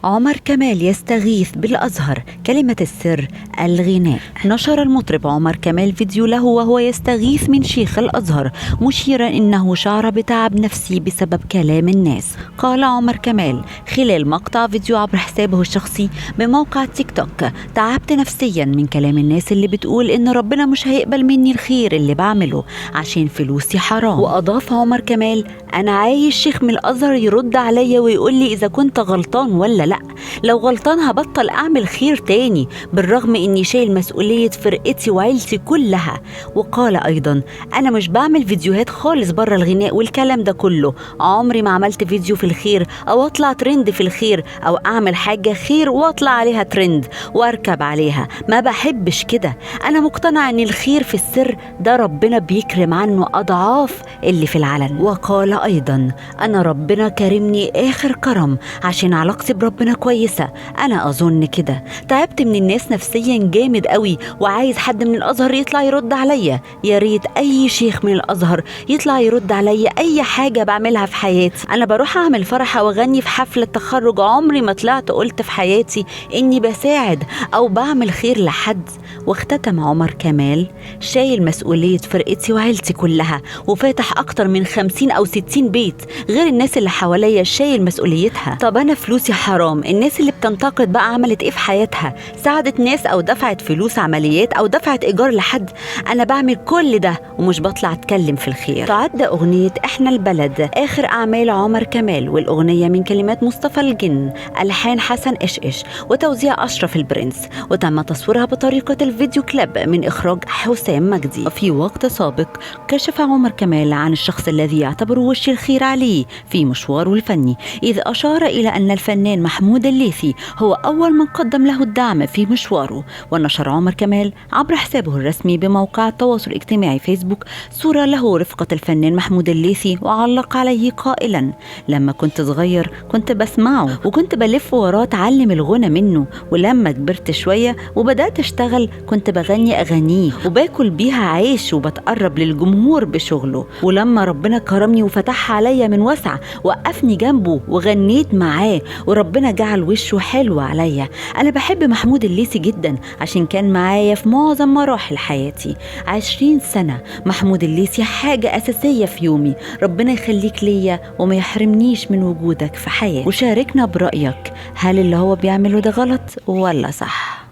عمر كمال يستغيث بالأزهر، كلمة السر الغناء. نشر المطرب عمر كمال فيديو له وهو يستغيث من شيخ الأزهر، مشيرا إنه شعر بتعب نفسي بسبب كلام الناس. قال عمر كمال خلال مقطع فيديو عبر حسابه الشخصي بموقع تيك توك: تعبت نفسيا من كلام الناس اللي بتقول إن ربنا مش هيقبل مني الخير اللي بعمله عشان فلوسي حرام. وأضاف عمر كمال: أنا عايز شيخ من الأزهر يرد عليا ويقول لي إذا كنت غلطان ولا لأ. لو غلطان هبطل أعمل خير تاني، بالرغم إني شايل مسؤولية فرقتي وعيلتي كلها. وقال أيضا: أنا مش بعمل فيديوهات خالص بره الغناء والكلام ده كله، عمري ما عملت فيديو في الخير أو أطلع ترند في الخير أو أعمل حاجة خير وأطلع عليها ترند وأركب عليها، ما بحبش كده. أنا مقتنع إن الخير في السر ده ربنا بيكرم عنه أضعاف اللي في العلن. وقال أيضا: أنا ربنا كرمني آخر كرم عشان علاقتي بربنا كويسة، أنا أظن كده. تعبت من الناس نفسيا جامد قوي وعايز حد من الأزهر يطلع يرد عليا. يا ريت أي شيخ من الأزهر يطلع يرد عليا أي حاجة بعملها في حياتي. أنا بروح أعمل فرح أو أغني في حفلة تخرج، عمري ما طلعت قلت في حياتي إني بساعد أو بعمل خير لحد. واختتم عمر كمال: شايل مسؤولية فرقتي وعيلتي كلها وفاتح أكتر من 50 أو 60 بيت، غير الناس اللي حواليا شايل مسؤوليتها. طب أنا فلوسي حرام، الناس اللي بتنتقد بقى عملت إيه في حياتها؟ ساعدت ناس أو دفعت فلوس عمليات أو دفعت إيجار لحد؟ أنا بعمل كل ده ومش بطلع أتكلم في الخير. تعد أغنية إحنا البلد آخر أعمال عمر كمال، والأغنية من كلمات مصطفى الجن، ألحان حسن إشإش، وتوزيع أشرف البرنس، وتم تصويرها بطريقة الفيديو كليب من إخراج حسام مجدي. في وقت سابق كشف عمر كمال عن الشخص الذي يعتبره وش الخير عليه في مشواره الفني، إذ أشار إلى أن الفنان محمود الليثي هو أول من قدم له الدعم في مشواره. ونشر عمر كمال عبر حسابه الرسمي بموقع التواصل الاجتماعي فيسبوك صورة له رفقة الفنان محمود الليثي، وعلق عليه قائلا: لما كنت صغير كنت بسمعه وكنت بلف وراه اتعلم الغنى منه، ولما كبرت شوية وبدأت اشتغل كنت بغني أغانيه وباكل بيها عيش وبتقرب للجمهور بشغله، ولما ربنا كرمني وفتح عليا من وسع وقفني جنبه وغنيت معاه وربنا جعل وشه حلو عليا. أنا بحب محمود الليثي جدا عشان كان معايا في معظم مراحل حياتي. 20 سنة محمود الليثي حاجة أساسية في يومي، ربنا يخليك ليا وما يحرمنيش من وجودك في حياتي. وشاركنا برأيك، هل اللي هو بيعمله ده غلط ولا صح؟